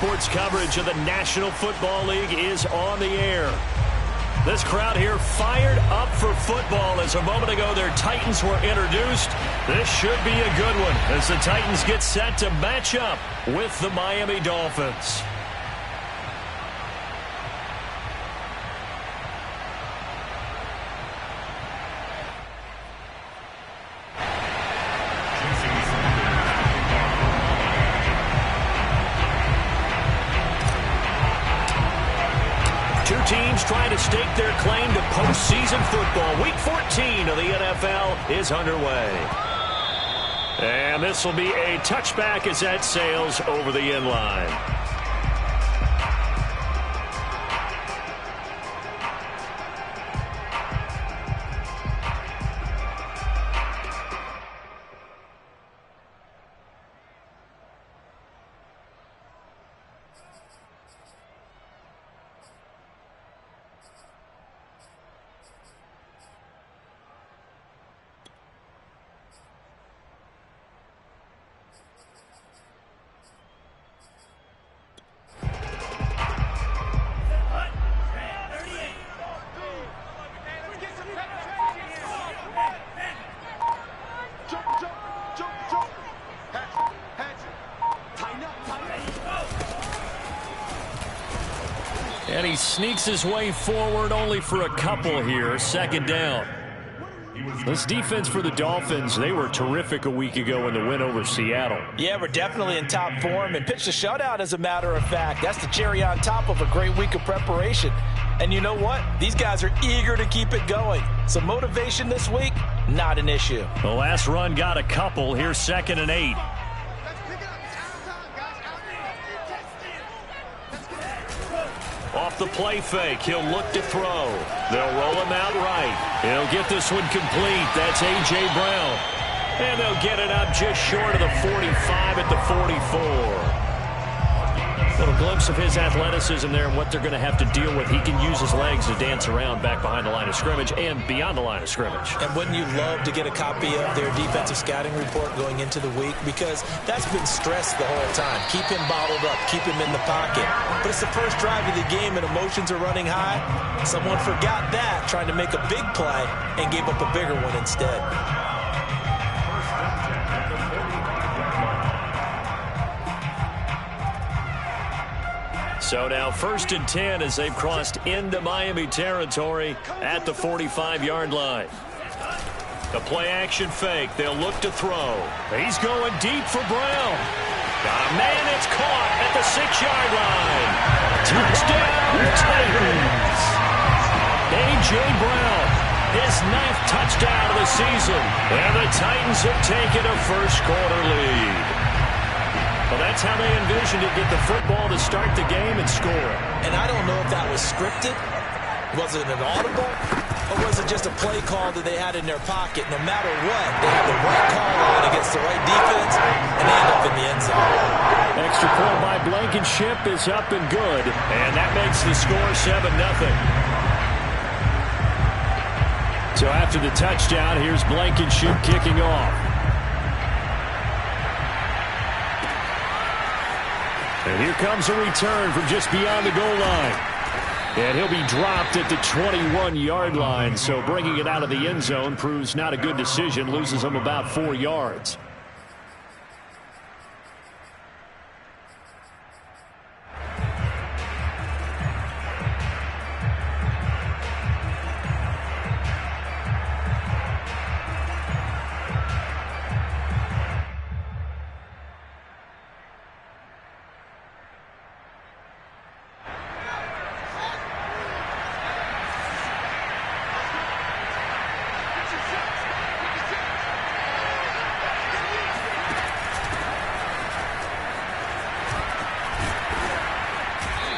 Sports coverage of the National Football League is on the air. This crowd here fired up for football as a moment ago their Titans were introduced. This should be a good one as the Titans get set to match up with the Miami Dolphins. Teams trying to stake their claim to postseason football. Week 14 of the NFL is underway. And this will be a touchback as that sails over the end line. And he sneaks his way forward only for a couple here. Second down. This defense for the Dolphins, they were terrific a week ago in the win over Seattle. Yeah, we're definitely in top form and pitched a shutout, as a matter of fact. That's the cherry on top of a great week of preparation. And you know what? These guys are eager to keep it going. So motivation this week, not an issue. The last run got a couple. Here's 2nd and 8. Off the play fake, he'll look to throw. They'll roll him out right. He'll get this one complete. That's A.J. Brown. And they'll get it up just short of the 45 at the 44. Little glimpse of his athleticism there and what they're going to have to deal with. He can use his legs to dance around back behind the line of scrimmage and beyond the line of scrimmage. And wouldn't you love to get a copy of their defensive scouting report going into the week? Because that's been stressed the whole time. Keep him bottled up. Keep him in the pocket. But it's the first drive of the game and emotions are running high. Someone forgot that, trying to make a big play, and gave up a bigger one instead. So now 1st and 10 as they've crossed into Miami territory at the 45-yard line. The play-action fake. They'll look to throw. He's going deep for Brown. Got a man. It's caught at the 6-yard line. Touchdown, Titans. A.J. Brown, his 9th touchdown of the season. And the Titans have taken a first-quarter lead. Well, that's how they envisioned it, get the football to start the game and score. And I don't know if that was scripted. Was it an audible? Or was it just a play call that they had in their pocket? No matter what, they have the right call on against the right defense, and they end up in the end zone. Extra point by Blankenship is up and good. And that makes the score 7-0. So after the touchdown, here's Blankenship kicking off. And here comes a return from just beyond the goal line. And he'll be dropped at the 21-yard line. So bringing it out of the end zone proves not a good decision. Loses him about 4 yards.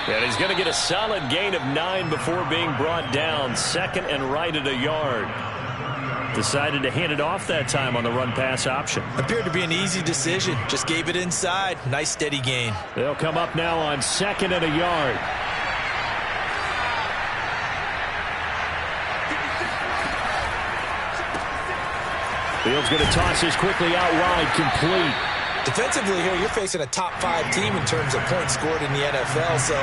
And he's going to get a solid gain of 9 before being brought down. 2nd and right at a yard. Decided to hand it off that time on the run-pass option. Appeared to be an easy decision. Just gave it inside. Nice steady gain. They'll come up now on 2nd and a yard. Fields going to toss this quickly out wide, complete. Defensively here, you're facing a top 5 team in terms of points scored in the NFL. So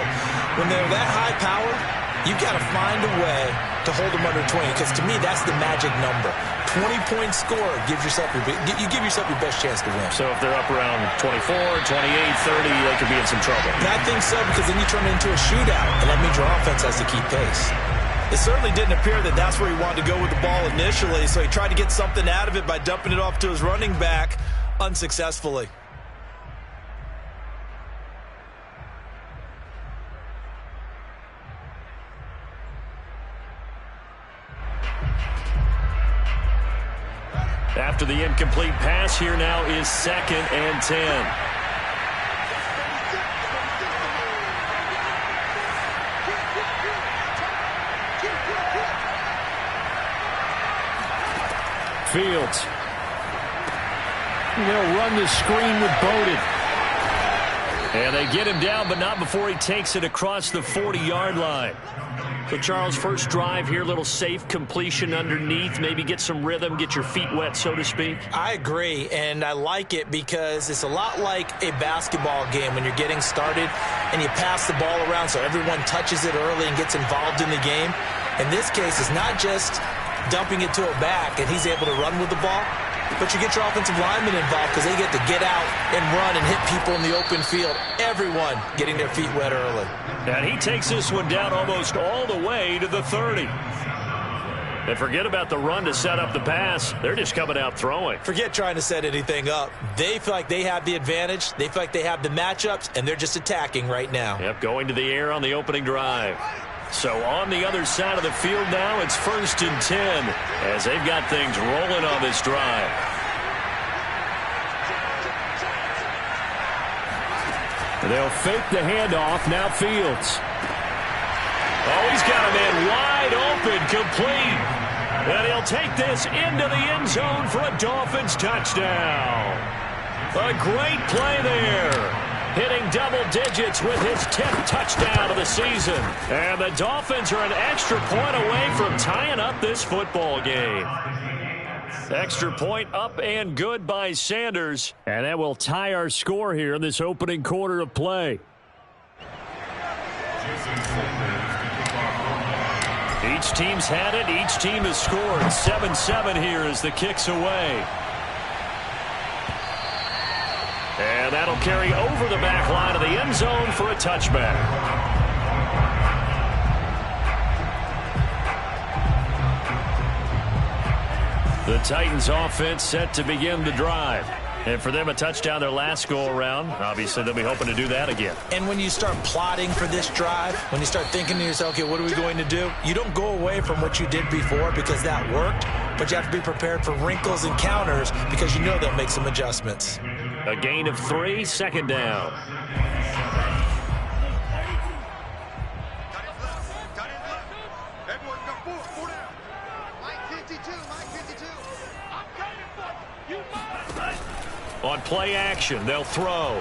when they're that high-powered, you've got to find a way to hold them under 20, because to me, that's the magic number. 20-point score gives yourself you give yourself your best chance to win. So if they're up around 24, 28, 30, they could be in some trouble. And I think so, because then you turn it into a shootout, and that means your offense has to keep pace. It certainly didn't appear that that's where he wanted to go with the ball initially, so he tried to get something out of it by dumping it off to his running back unsuccessfully. After the incomplete pass, here now is 2nd and 10. Fields. They'll run the screen with Bowden. And they get him down, but not before he takes it across the 40-yard line. So, Charles, first drive here, little safe completion underneath, maybe get some rhythm, get your feet wet, so to speak. I agree, and I like it because it's a lot like a basketball game when you're getting started and you pass the ball around so everyone touches it early and gets involved in the game. In this case, it's not just dumping it to a back and he's able to run with the ball, but you get your offensive linemen involved because they get to get out and run and hit people in the open field. Everyone getting their feet wet early. And he takes this one down almost all the way to the 30. And forget about the run to set up the pass. They're just coming out throwing. Forget trying to set anything up. They feel like they have the advantage. They feel like they have the matchups, and they're just attacking right now. Yep, going to the air on the opening drive. So on the other side of the field now, it's 1st and 10 as they've got things rolling on this drive. They'll fake the handoff. Now Fields. Oh, he's got a man wide open, complete. And he'll take this into the end zone for a Dolphins touchdown. A great play there. Hitting double digits with his 10th touchdown of the season. And the Dolphins are an extra point away from tying up this football game. Extra point up and good by Sanders. And that will tie our score here in this opening quarter of play. Each team's had it. Each team has scored. 7-7 here as the kick's away. And that'll carry over the back line of the end zone for a touchback. The Titans offense set to begin the drive. And for them, a touchdown their last go-around. Obviously, they'll be hoping to do that again. And when you start plotting for this drive, when you start thinking to yourself, okay, what are we going to do? You don't go away from what you did before because that worked, but you have to be prepared for wrinkles and counters because you know they'll make some adjustments. A gain of 3, 2nd down. On play action, they'll throw.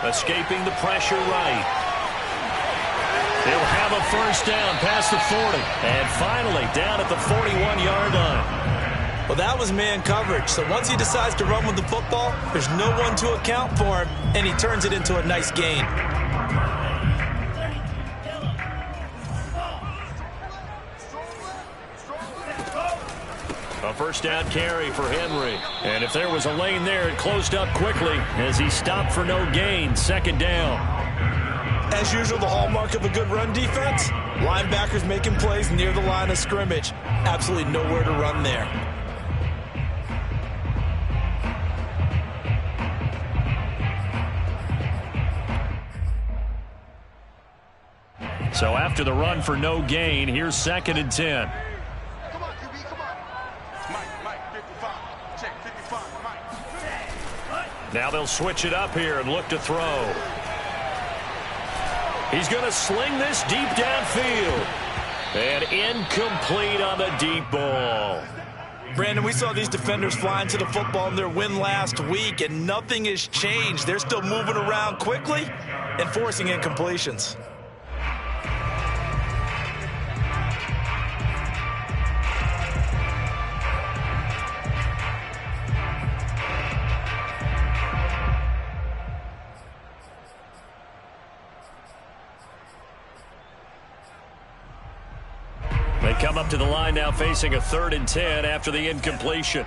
Escaping the pressure right. They'll have a first down past the 40. And finally down at the 41-yard line. Well, that was man coverage. So once he decides to run with the football, there's no one to account for him, and he turns it into a nice gain. A first down carry for Henry. And if there was a lane there, it closed up quickly as he stopped for no gain. 2nd down. As usual, the hallmark of a good run defense, linebackers making plays near the line of scrimmage. Absolutely nowhere to run there. So after the run for no gain, here's 2nd and 10. Now they'll switch it up here and look to throw. He's going to sling this deep downfield. And incomplete on the deep ball. Brandon, we saw these defenders flying to the football in their win last week, and nothing has changed. They're still moving around quickly and forcing incompletions. come up to the line now facing a 3rd and 10 after the incompletion.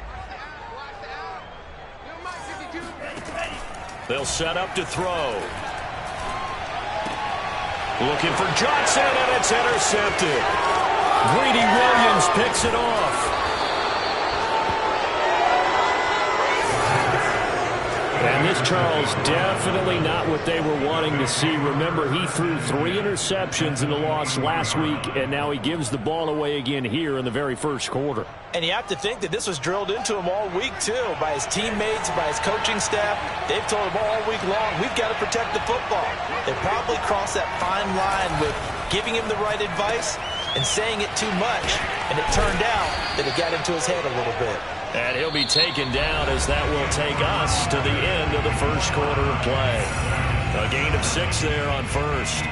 They'll set up to throw. Looking for Johnson, and it's intercepted. Greedy Williams picks it off. And this, Charles, definitely not what they were wanting to see. Remember, he threw 3 interceptions in the loss last week, and now he gives the ball away again here in the very first quarter. And you have to think that this was drilled into him all week, too, by his teammates, by his coaching staff. They've told him all week long, we've got to protect the football. They probably crossed that fine line with giving him the right advice and saying it too much. And it turned out that it got into his head a little bit. And he'll be taken down as that will take us to the end of the first quarter of play. A gain of 6 there on first.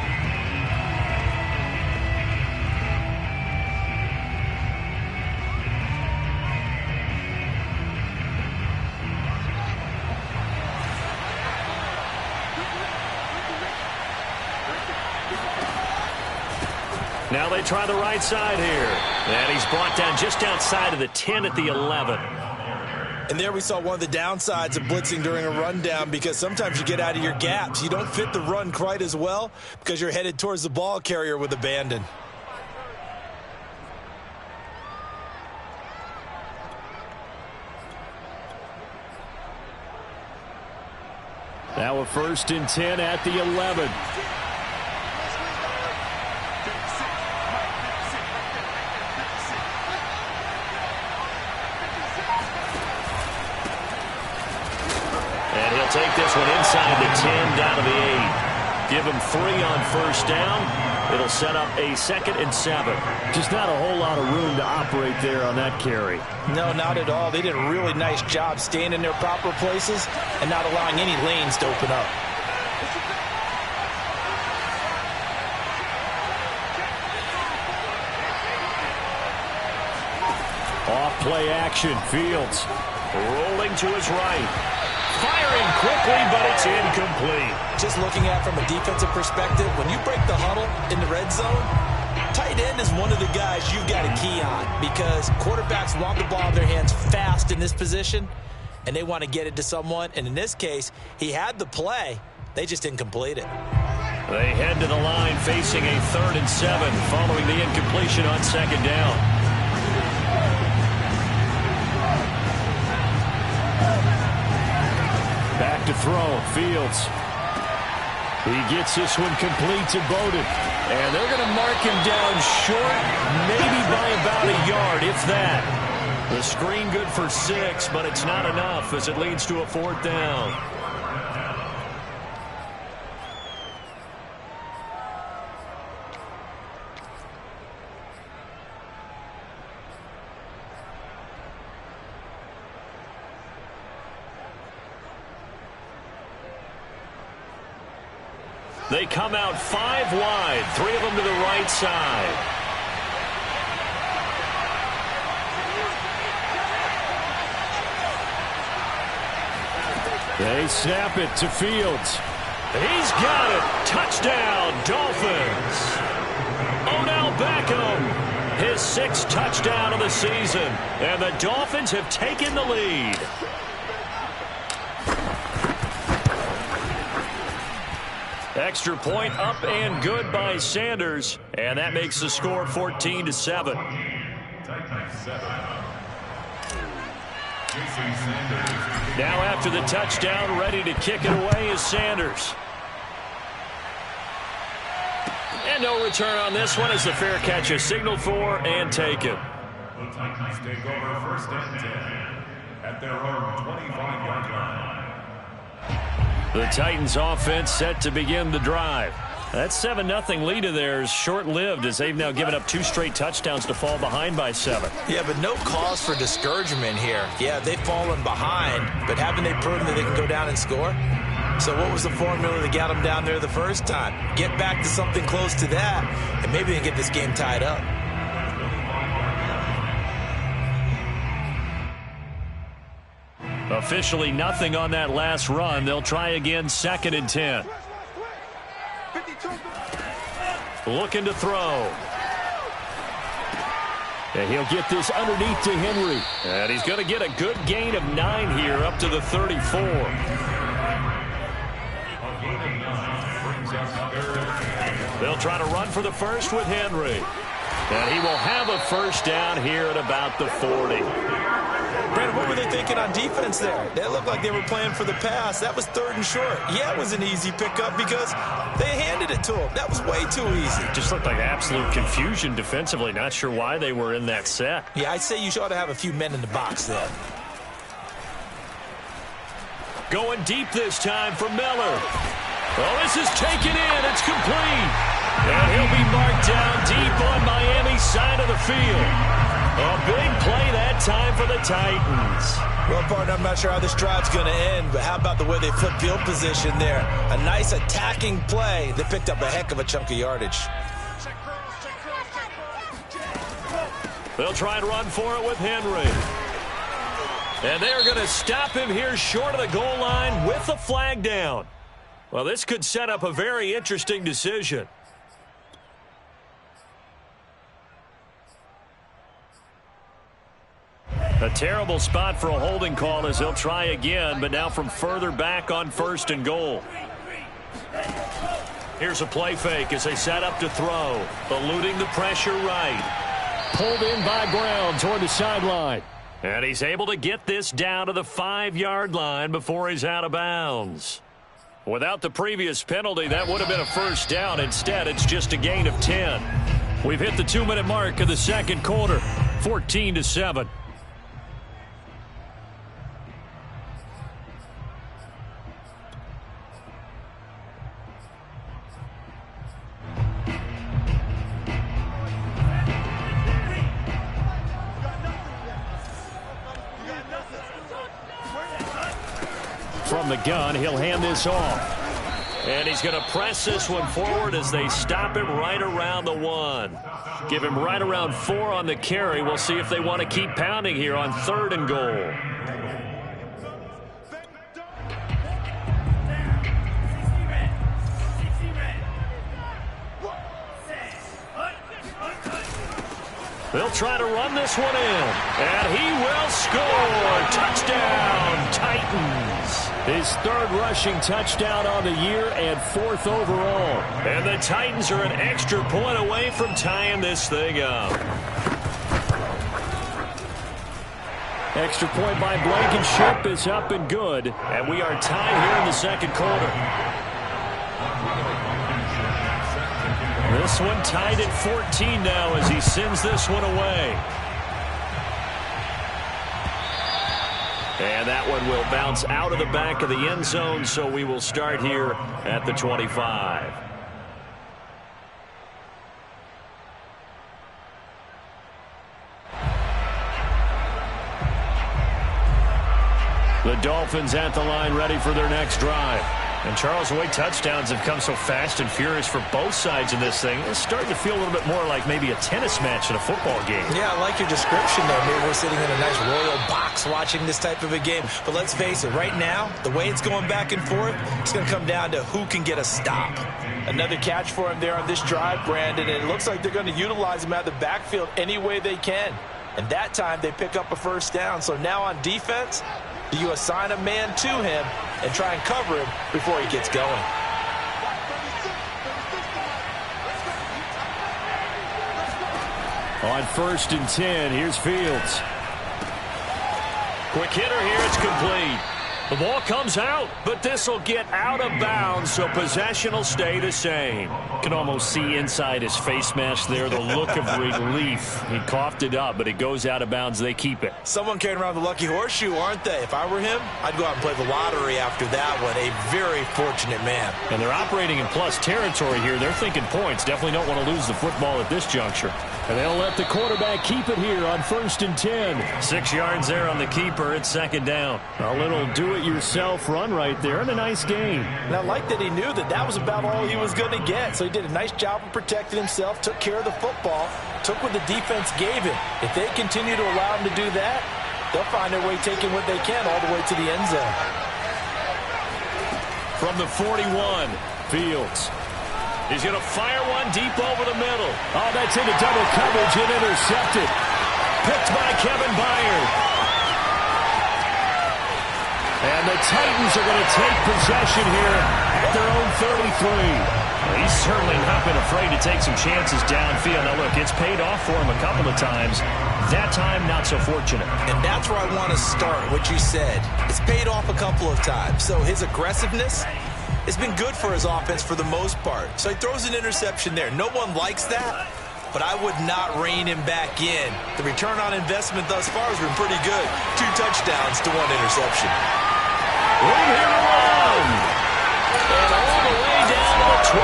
Now they try the right side here. And he's brought down just outside of the 10 at the 11. And there we saw one of the downsides of blitzing during a rundown, because sometimes you get out of your gaps. You don't fit the run quite as well because you're headed towards the ball carrier with abandon. Now a 1st and 10 at the 11. Take this one inside the 10 down to the 8. Give him 3 on first down. It'll set up a 2nd and 7. Just not a whole lot of room to operate there on that carry. No, not at all. They did a really nice job staying in their proper places and not allowing any lanes to open up. Off play action. Fields rolling to his right. Firing quickly, but it's incomplete. Just looking at it from a defensive perspective, when you break the huddle in the red zone, tight end is one of the guys you've got to key on, because quarterbacks want the ball in their hands fast in this position, and they want to get it to someone. And in this case, he had the play. They just didn't complete it. They head to the line facing a 3rd and 7 following the incompletion on 2nd down. Back to throw. Fields. He gets this one complete to Bowden. And they're going to mark him down short, maybe by about a yard, if that. The screen good for 6, but it's not enough as it leads to a 4th down. They come out 5 wide, 3 of them to the right side. They snap it to Fields. He's got it. Touchdown, Dolphins. Odell Beckham, his 6th touchdown of the season. And the Dolphins have taken the lead. Extra point up and good by Sanders, and that makes the score 14-7. Now after the touchdown, ready to kick it away is Sanders. And no return on this one as the fair catch is signaled for and taken. The Titans take over 1st and 10 at their own 25-yard line. The Titans offense set to begin the drive. That 7-0 lead of theirs short-lived as they've now given up 2 straight touchdowns to fall behind by 7. Yeah, but no cause for discouragement here. Yeah, they've fallen behind, but haven't they proven that they can go down and score? So what was the formula that got them down there the first time? Get back to something close to that, and maybe they can get this game tied up. Officially nothing on that last run. They'll try again 2nd and 10. Looking to throw. And he'll get this underneath to Henry. And he's going to get a good gain of 9 here up to the 34. They'll try to run for the first with Henry. And he will have a first down here at about the 40. Brandon, what were they thinking on defense there? They looked like they were playing for the pass. That was 3rd and short. Yeah, it was an easy pickup because they handed it to him. That was way too easy. Just looked like absolute confusion defensively. Not sure why they were in that set. Yeah, I'd say you ought to have a few men in the box there. Going deep this time for Miller. Well, this is taken in. It's complete. And he'll be marked down deep on Miami's side of the field. A big play that time for the Titans. Well, partner, I'm not sure how this drive's going to end, but how about the way they flip field position there? A nice attacking play that picked up a heck of a chunk of yardage. They'll try and run for it with Henry. And they're going to stop him here short of the goal line with the flag down. Well, this could set up a very interesting decision. A terrible spot for a holding call as they'll try again, but now from further back on 1st and goal. Here's a play fake as they set up to throw. Eluding the pressure right. Pulled in by Brown toward the sideline. And he's able to get this down to the 5-yard line before he's out of bounds. Without the previous penalty, that would have been a first down. Instead, it's just a gain of 10. We've hit the 2-minute mark of the second quarter, 14-7. From the gun, he'll hand this off. And he's going to press this one forward as they stop him right around the 1. Give him right around 4 on the carry. We'll see if they want to keep pounding here on 3rd and goal. They'll try to run this one in. And he will score. Touchdown, Titans. His 3rd rushing touchdown on the year and 4th overall. And the Titans are an extra point away from tying this thing up. Extra point by Blankenship is up and good. And we are tied here in the second quarter. This one tied at 14 now as he sends this one away. And that one will bounce out of the back of the end zone, so we will start here at the 25. The Dolphins at the line ready for their next drive. And, Charles, the way touchdowns have come so fast and furious for both sides in this thing, it's starting to feel a little bit more like maybe a tennis match in a football game. Yeah, I like your description there. Maybe we're sitting in a nice royal box watching this type of a game. But let's face it, right now, the way it's going back and forth, it's going to come down to who can get a stop. Another catch for him there on this drive, Brandon, and it looks like they're going to utilize him out of the backfield any way they can. And that time, they pick up a first down. So now on defense, do you assign a man to him and try and cover him before he gets going? On 1st and 10, here's Fields. Quick hitter here, it's complete. The ball comes out, but this will get out of bounds, so possession will stay the same. Can almost see inside his face mask there the look of relief. He coughed it up, but it goes out of bounds. They keep it. Someone carrying around the lucky horseshoe, aren't they? If I were him, I'd go out and play the lottery after that one. A very fortunate man. And they're operating in plus territory here. They're thinking points. Definitely don't want to lose the football at this juncture. And they'll let the quarterback keep it here on 1st and 10. 6 yards there on the keeper. It's 2nd down. A little do-it-yourself run right there and a nice gain. And I like that he knew that that was about all he was going to get. So he did a nice job of protecting himself, took care of the football, took what the defense gave him. If they continue to allow him to do that, they'll find their way taking what they can all the way to the end zone. From the 41, Fields. He's going to fire one deep over the middle. Oh, that's into double coverage and intercepted. picked by Kevin Byard. And the Titans are going to take possession here at their own 33. Well, he's certainly not been afraid to take some chances downfield. Now, look, it's paid off for him a couple of times. That time, not so fortunate. And that's where I want to start, what you said. It's paid off a couple of times. So his aggressiveness has been good for his offense for the most part. So he throws an interception there. No one likes that, but I would not rein him back in. The return on investment thus far has been pretty good. 2 touchdowns to 1 interception. Room here to run. And all the way down to the 12.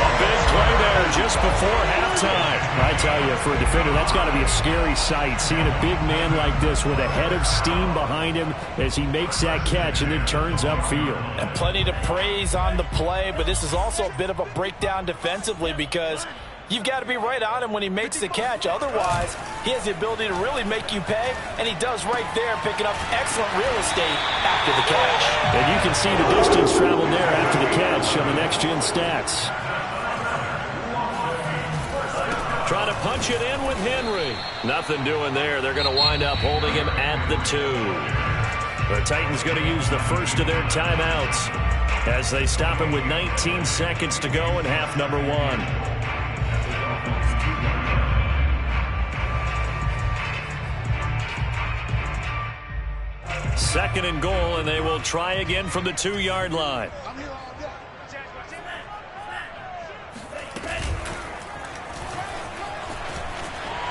A big play there just before halftime. I tell you, for a defender, that's got to be a scary sight, seeing a big man like this with a head of steam behind him as he makes that catch and then turns upfield. And plenty to praise on the play, but this is also a bit of a breakdown defensively because you've got to be right on him when he makes the catch. Otherwise, he has the ability to really make you pay, and he does right there, picking up excellent real estate after the catch. And you can see the distance traveled there after the catch on the next-gen stats. Trying to punch it in with Henry. Nothing doing there. They're going to wind up holding him at the 2. The Titans going to use the first of their timeouts as they stop him with 19 seconds to go in half number 1. Second and goal, and they will try again from the 2-yard line.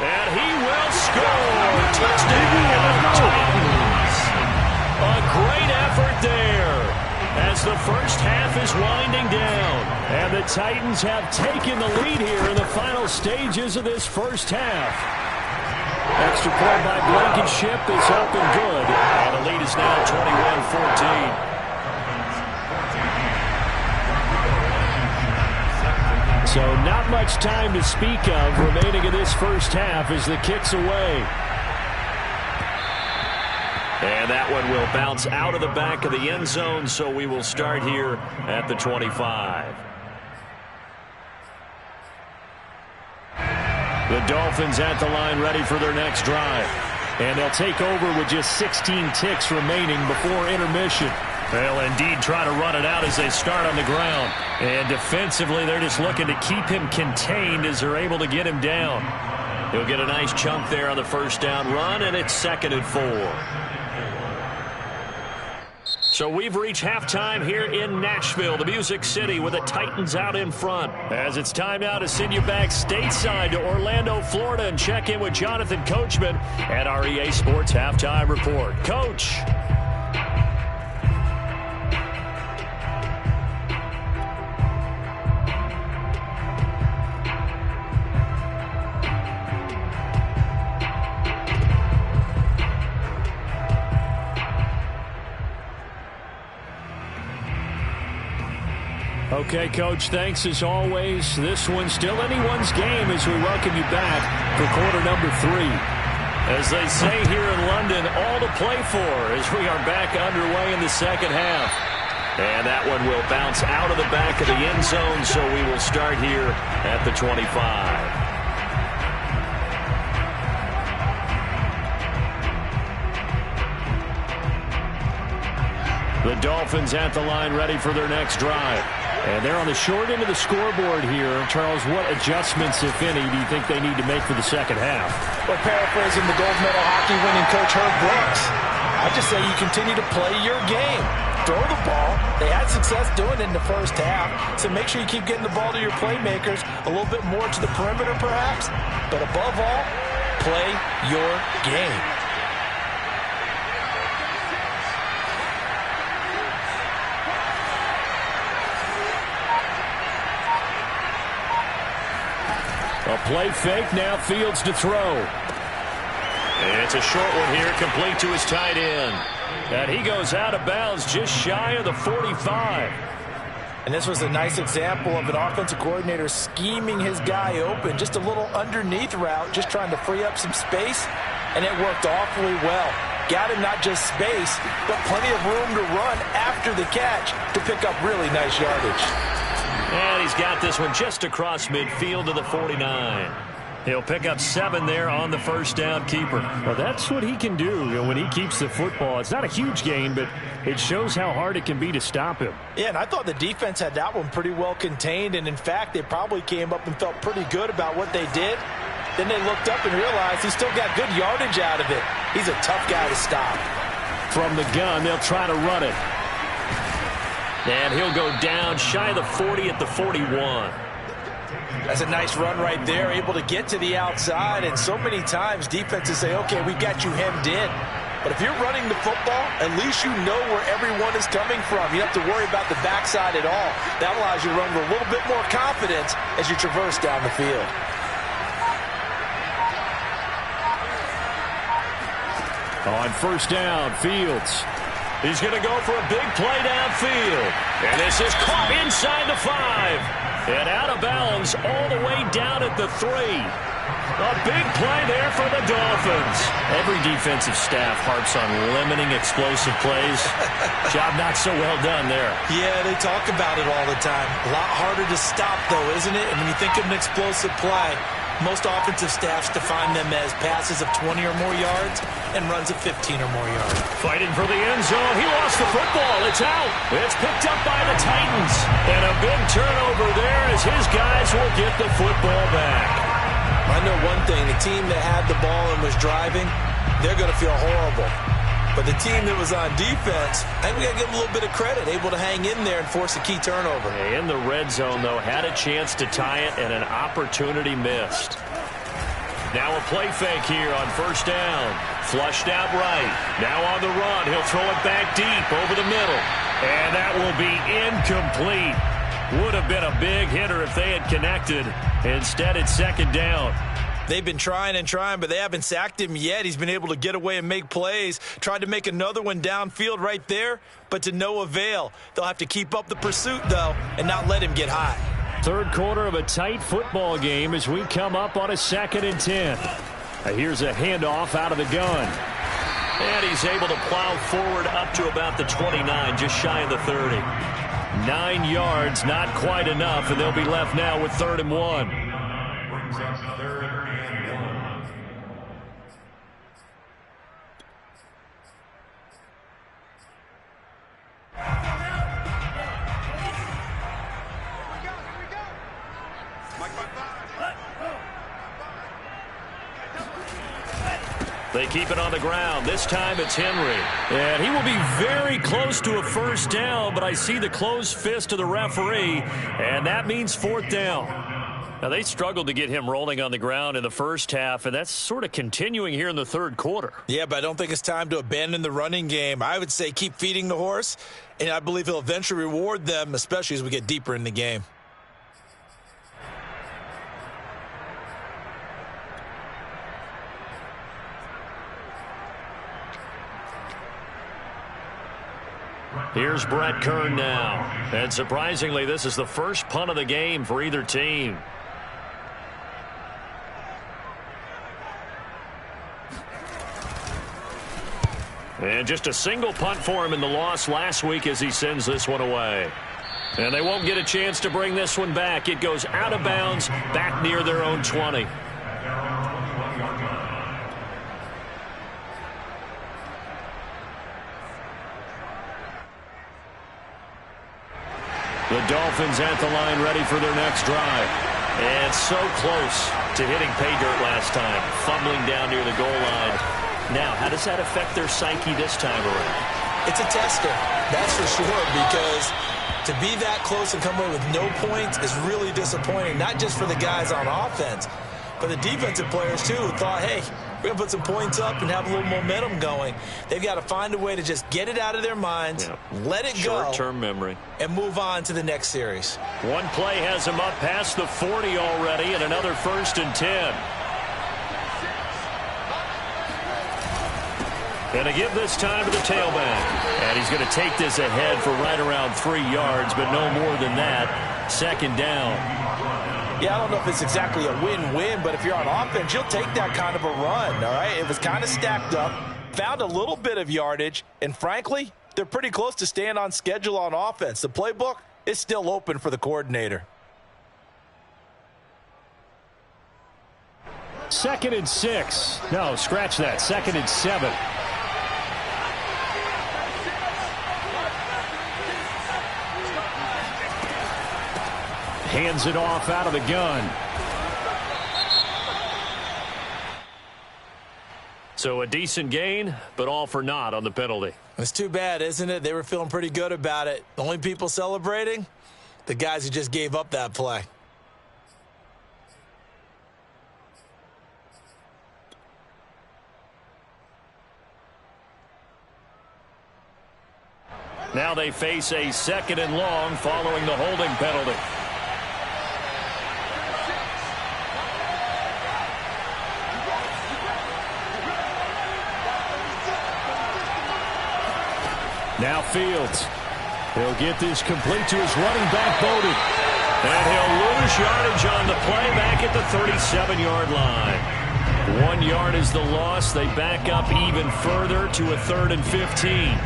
And he will score. Touchdown, Titans. A great effort there as the first half is winding down. And the Titans have taken the lead here in the final stages of this first half. Extra point by Blankenship is up and good. And the lead is now 21-14. So not much time to speak of remaining in this first half as the kick's away. And that one will bounce out of the back of the end zone, so we will start here at the 25. The Dolphins at the line ready for their next drive. And they'll take over with just 16 ticks remaining before intermission. They'll indeed try to run it out as they start on the ground. And defensively, they're just looking to keep him contained as they're able to get him down. He'll get a nice chunk there on the first down run, and it's 2nd and 4. So we've reached halftime here in Nashville, the Music City, with the Titans out in front. As it's time now to send you back stateside to Orlando, Florida, and check in with Jonathan Coachman at our EA Sports Halftime Report. Coach. Okay, Coach, thanks as always. This one's still anyone's game as we welcome you back for quarter number 3. As they say here in London, all to play for as we are back underway in the second half. And that one will bounce out of the back of the end zone, so we will start here at the 25. The Dolphins at the line ready for their next drive. And they're on the short end of the scoreboard here. Charles, what adjustments, if any, do you think they need to make for the second half? Well, paraphrasing the gold medal hockey winning coach Herb Brooks, I just say you continue to play your game. Throw the ball. They had success doing it in the first half, so make sure you keep getting the ball to your playmakers, a little bit more to the perimeter perhaps, but above all, play your game. A play fake, now Fields to throw. It's a short one here, complete to his tight end. And he goes out of bounds just shy of the 45. And this was a nice example of an offensive coordinator scheming his guy open. Just a little underneath route, just trying to free up some space. And it worked awfully well. Got him not just space, but plenty of room to run after the catch to pick up really nice yardage. And he's got this one just across midfield to the 49. He'll pick up 7 there on the first down keeper. Well, that's what he can do when he keeps the football. It's not a huge gain, but it shows how hard it can be to stop him. Yeah, and I thought the defense had that one pretty well contained, and in fact, they probably came up and felt pretty good about what they did. Then they looked up and realized he still got good yardage out of it. He's a tough guy to stop. From the gun, they'll try to run it. And he'll go down shy of the 40 at the 41. That's a nice run right there, able to get to the outside. And so many times defenses say, okay, we got you hemmed in. But if you're running the football, at least you know where everyone is coming from. You don't have to worry about the backside at all. That allows you to run with a little bit more confidence as you traverse down the field. On first down, Fields. He's going to go for a big play downfield. And this is caught inside the 5. And out of bounds all the way down at the 3. A big play there for the Dolphins. Every defensive staff harps on limiting explosive plays. Job not so well done there. Yeah, they talk about it all the time. A lot harder to stop, though, isn't it? And when you think of an explosive play, most offensive staffs define them as passes of 20 or more yards and runs of 15 or more yards. Fighting for the end zone. He lost the football. It's out. It's picked up by the Titans. And a big turnover there as his guys will get the football back. I know one thing. The team that had the ball and was driving, they're going to feel horrible. But the team that was on defense, I think we got to give them a little bit of credit, able to hang in there and force a key turnover. In the red zone, though, had a chance to tie it and an opportunity missed. Now a play fake here on first down. Flushed out right. Now on the run. He'll throw it back deep over the middle. And that will be incomplete. Would have been a big hitter if they had connected. Instead, it's second down. They've been trying and trying, but they haven't sacked him yet. He's been able to get away and make plays. Tried to make another one downfield right there, but to no avail. They'll have to keep up the pursuit, though, and not let him get hot. Third quarter of a tight football game as we come up on a 2nd and 10. Here's a handoff out of the gun. And he's able to plow forward up to about the 29, just shy of the 30. 9 yards, not quite enough, and they'll be left now with 3rd and 1. Brings up 3rd and 1. They keep it on the ground. This time it's Henry. And he will be very close to a first down, but I see the closed fist of the referee, and that means 4th down. Now, they struggled to get him rolling on the ground in the first half, and that's sort of continuing here in the third quarter. Yeah, but I don't think it's time to abandon the running game. I would say keep feeding the horse, and I believe he'll eventually reward them, especially as we get deeper in the game. Here's Brett Kern now. And surprisingly, this is the first punt of the game for either team. And just a single punt for him in the loss last week as he sends this one away. And they won't get a chance to bring this one back. It goes out of bounds back near their own 20. The Dolphins at the line ready for their next drive. And so close to hitting pay dirt last time. Fumbling down near the goal line. Now, how does that affect their psyche this time around? It's a tester, that's for sure, because to be that close and come away with no points is really disappointing, not just for the guys on offense, but the defensive players, too, who thought, hey, we're going to put some points up and have a little momentum going. They've got to find a way to just get it out of their minds, let it go. Short-term memory. And move on to the next series. One play has them up past the 40 already, and another 1st and 10. And to give this time to the tailback. And he's going to take this ahead for right around 3 yards, but no more than that. 2nd down. Yeah, I don't know if it's exactly a win-win, but if you're on offense, you'll take that kind of a run, all right? It was kind of stacked up, found a little bit of yardage, and frankly, they're pretty close to staying on schedule on offense. The playbook is still open for the coordinator. 2nd and 6. No, scratch that. 2nd and 7. Hands it off out of the gun. So a decent gain, but all for naught on the penalty. It's too bad, isn't it? They were feeling pretty good about it. The only people celebrating? The guys who just gave up that play. Now they face a 2nd and long following the holding penalty. Now Fields. He'll get this complete to his running back, Bowden. And he'll lose yardage on the play back at the 37-yard line. 1 yard is the loss. They back up even further to a 3rd and 15.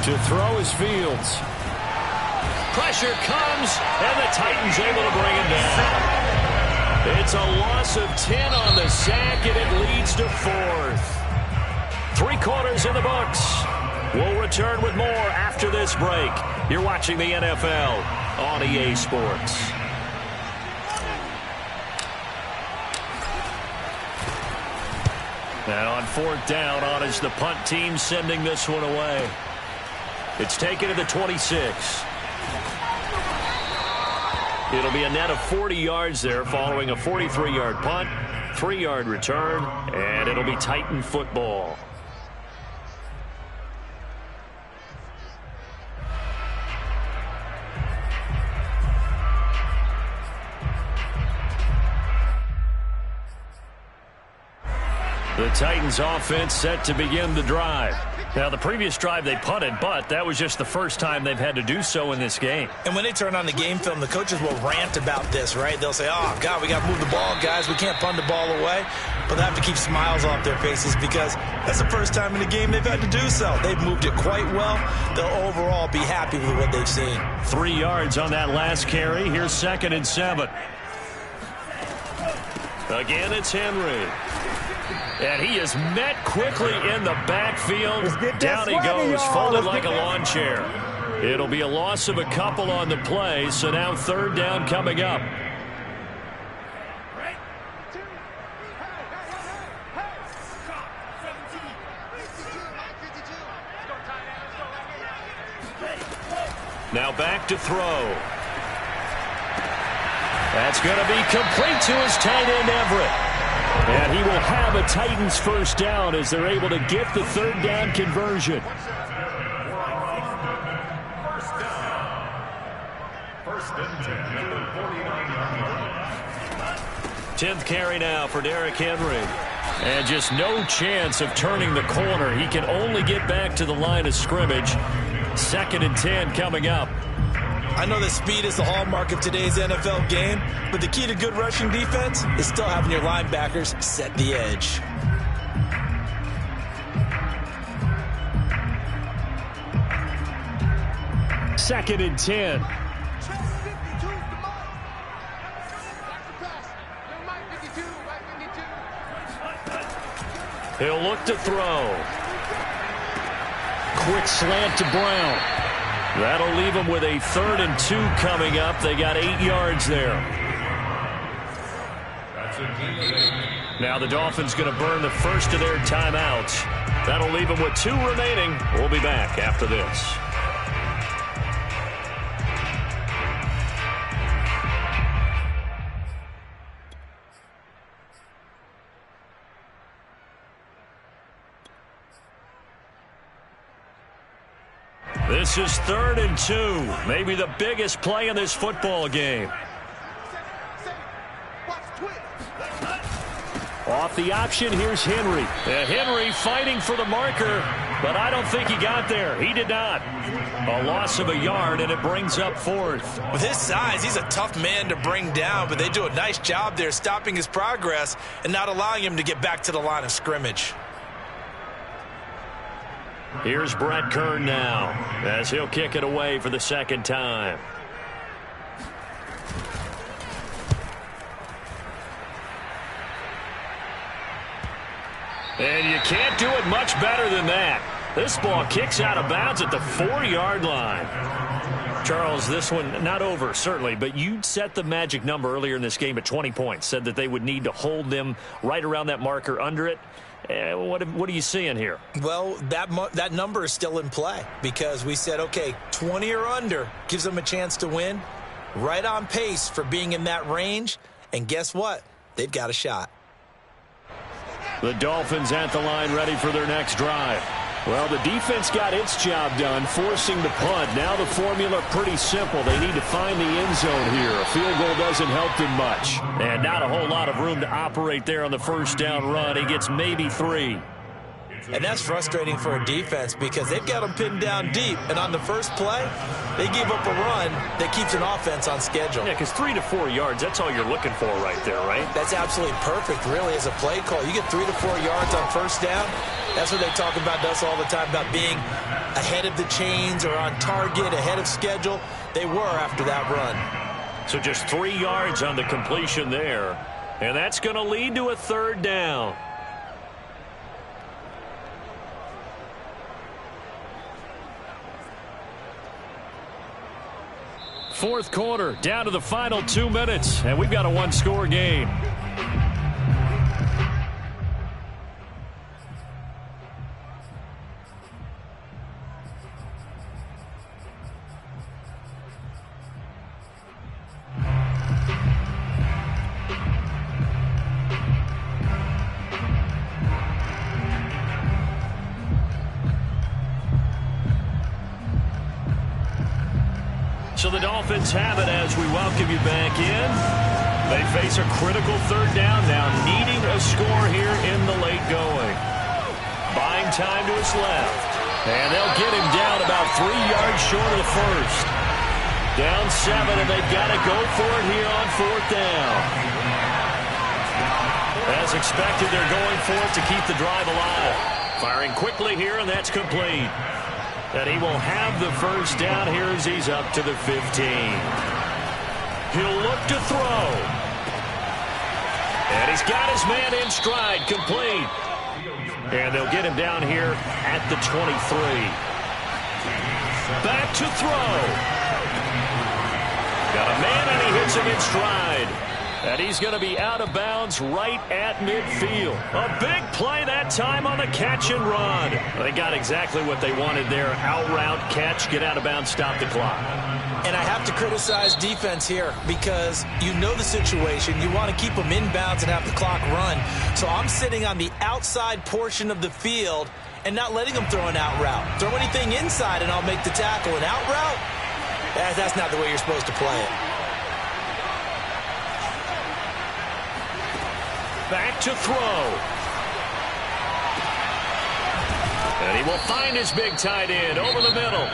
To throw is Fields. Pressure comes, and the Titans able to bring it down. It's a loss of 10 on the sack, and it leads to 4th. 3 quarters in the books. We'll return with more after this break. You're watching the NFL on EA Sports. Now on 4th down, on is the punt team sending this one away. It's taken to the 26. It'll be a net of 40 yards there following a 43-yard punt, 3-yard return, and it'll be Titan football. The Titans offense set to begin the drive. Now, the previous drive they punted, but that was just the first time they've had to do so in this game. And when they turn on the game film, the coaches will rant about this, right? They'll say, oh, God, we got to move the ball, guys. We can't punt the ball away. But they have to keep smiles off their faces because that's the first time in the game they've had to do so. They've moved it quite well. They'll overall be happy with what they've seen. 3 yards on that last carry. Here's 2nd and 7. Again, it's Henry. And he is met quickly in the backfield. Down he goes, folded like a lawn chair. It'll be a loss of a couple on the play, so now 3rd down coming up. Now back to throw. That's going to be complete to his tight end, Everett. And he will have a Titans 1st down as they're able to get the 3rd down conversion. First and 10 at the 49-yard line. 10th carry now for Derrick Henry. And just no chance of turning the corner. He can only get back to the line of scrimmage. 2nd and 10 coming up. I know that speed is the hallmark of today's NFL game, but the key to good rushing defense is still having your linebackers set the edge. Second and 10. He'll look to throw. Quick slant to Brown. That'll leave them with a 3rd and 2 coming up. They got 8 yards there. Now the Dolphins going to burn the first of their timeouts. That'll leave them with 2 remaining. We'll be back after this. This is 3rd and 2. Maybe the biggest play in this football game. Off the option, here's Henry. Henry fighting for the marker, but I don't think he got there. He did not. A loss of a yard, and it brings up 4th. With his size, he's a tough man to bring down, but they do a nice job there stopping his progress and not allowing him to get back to the line of scrimmage. Here's Brett Kern now as he'll kick it away for the second time. And you can't do it much better than that. This ball kicks out of bounds at the 4-yard line. Charles, this one not over, certainly, but you set the magic number earlier in this game at 20 points, said that they would need to hold them right around that marker under it. What are you seeing here? Well, that number is still in play because we said, okay, 20 or under gives them a chance to win. Right on pace for being in that range. And guess what? They've got a shot. The Dolphins at the line ready for their next drive. Well, the defense got its job done, forcing the punt. Now the formula pretty simple. They need to find the end zone here. A field goal doesn't help them much. And not a whole lot of room to operate there on the first down run. He gets maybe 3. And that's frustrating for a defense because they've got them pinned down deep. And on the first play, they give up a run that keeps an offense on schedule. Yeah, because 3 to 4 yards, that's all you're looking for right there, right? That's absolutely perfect, really, as a play call. You get 3 to 4 yards on first down. That's what they talk about to us all the time, about being ahead of the chains or on target, ahead of schedule. They were after that run. So just 3 yards on the completion there. And that's going to lead to a third down. Fourth quarter, down to the final 2 minutes, and we've got a one-score game. So the Dolphins have it as we welcome you back in. They face a critical third down now, needing a score here in the late going. Buying time to his left. And they'll get him down about 3 yards short of the first. Down 7, and they've got to go for it here on fourth down. As expected, they're going for it to keep the drive alive. Firing quickly here, and that's complete. And he will have the first down here as he's up to the 15. He'll look to throw. And he's got his man in stride, complete. And they'll get him down here at the 23. Back to throw. Got a man, and he hits him in stride. And he's going to be out of bounds right at midfield. A big play that time on the catch and run. They got exactly what they wanted there. Out route, catch, get out of bounds, stop the clock. And I have to criticize defense here because you know the situation. You want to keep them in bounds and have the clock run. So I'm sitting on the outside portion of the field and not letting them throw an out route. Throw anything inside and I'll make the tackle. An out route? That's not the way you're supposed to play it. Back to throw. And he will find his big tight end over the middle.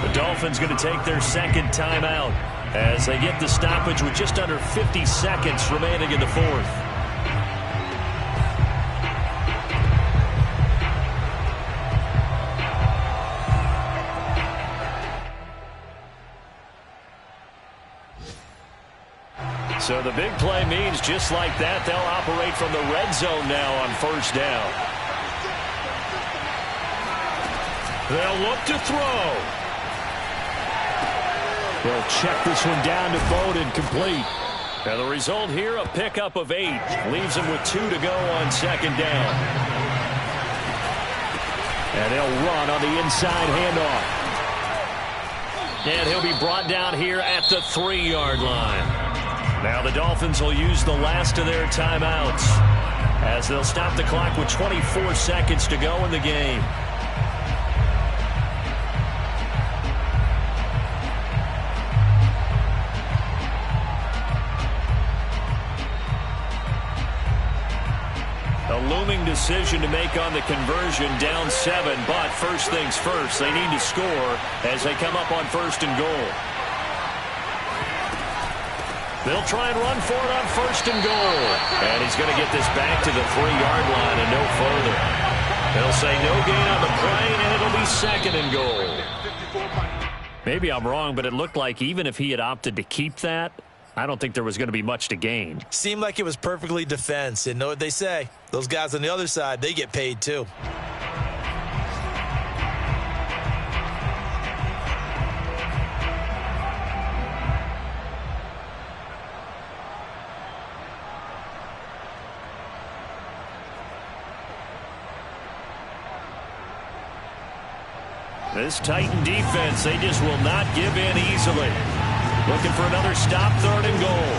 The Dolphins going to take their second timeout as they get the stoppage with just under 50 seconds remaining in the fourth. So the big play means just like that, they'll operate from the red zone now on first down. They'll look to throw. They'll check this one down to Bowden, complete. And the result here, a pickup of 8. Leaves them with 2 to go on second down. And they'll run on the inside handoff. And he'll be brought down here at the 3-yard line. Now the Dolphins will use the last of their timeouts as they'll stop the clock with 24 seconds to go in the game. A looming decision to make on the conversion, down 7, but first things first, they need to score as they come up on first and goal. They'll try and run for it on first and goal. And he's going to get this back to the 3-yard line and no further. They'll say no gain on the play, and it'll be 2nd and goal. Maybe I'm wrong, but it looked like even if he had opted to keep that, I don't think there was going to be much to gain. Seemed like it was perfectly defense. And know what they say? Those guys on the other side, they get paid too. This Titan defense, they just will not give in easily. Looking for another stop, 3rd and goal.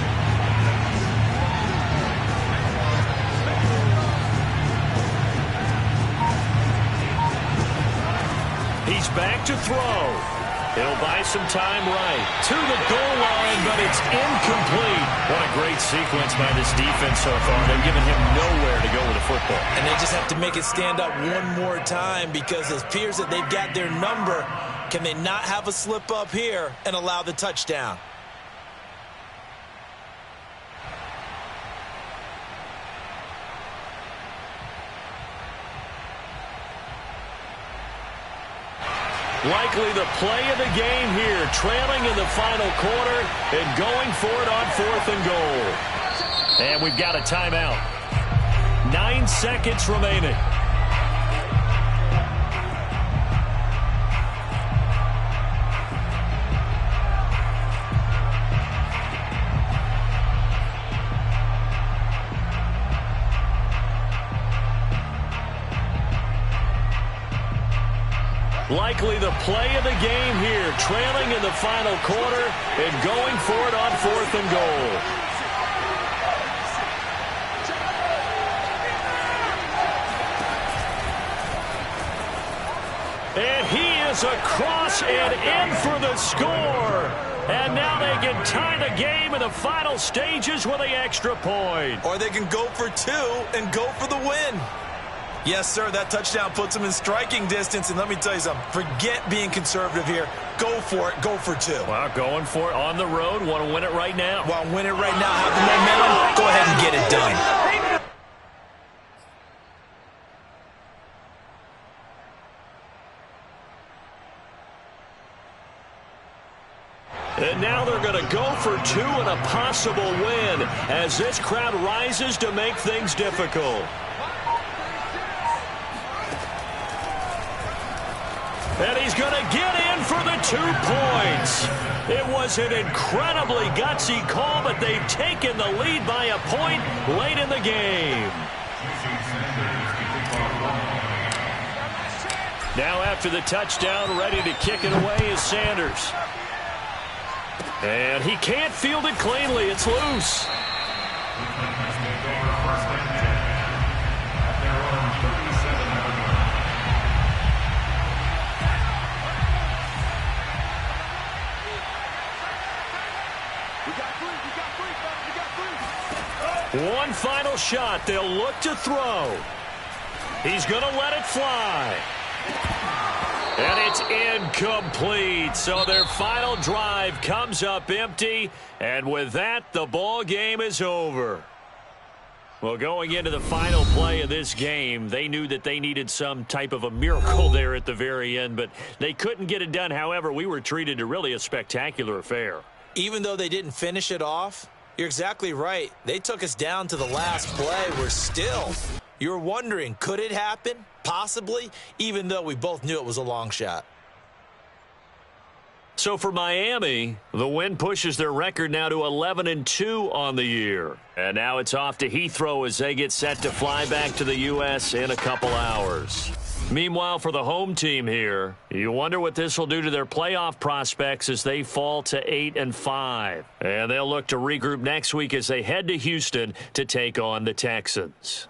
He's back to throw. He'll buy some time right to the goal line, but it's incomplete. What a great sequence by this defense so far. They've given him nowhere to go with the football. And they just have to make it stand up one more time because it appears that they've got their number. Can they not have a slip up here and allow the touchdown? Likely the play of the game here, trailing in the final quarter and going for it on 4th and goal. And we've got a timeout. 9 seconds remaining. Likely the play of the game here, trailing in the final quarter and going for it on 4th and goal. And he is across and in for the score. And now they can tie the game in the final stages with the extra point. Or they can go for 2 and go for the win. Yes, sir, that touchdown puts them in striking distance. And let me tell you something, forget being conservative here. Go for it. Go for 2. Well, going for it on the road. Want to win it right now. Want to win it right now. Have the momentum. Go ahead and get it done. And now they're going to go for 2 and a possible win as this crowd rises to make things difficult. And he's going to get in for the 2 points. It was an incredibly gutsy call, but they've taken the lead by a point late in the game. Now after the touchdown, ready to kick it away is Sanders. And he can't field it cleanly. It's loose. One final shot. They'll look to throw. He's going to let it fly. And it's incomplete. So their final drive comes up empty. And with that, the ball game is over. Well, going into the final play of this game, they knew that they needed some type of a miracle there at the very end, but they couldn't get it done. However, we were treated to really a spectacular affair. Even though they didn't finish it off, you're exactly right. They took us down to the last play. We're still, you're wondering, could it happen? Possibly, even though we both knew it was a long shot. So for Miami, the win pushes their record now to 11-2 on the year. And now it's off to Heathrow as they get set to fly back to the U.S. in a couple hours. Meanwhile, for the home team here, you wonder what this will do to their playoff prospects as they fall to 8-5. And they'll look to regroup next week as they head to Houston to take on the Texans.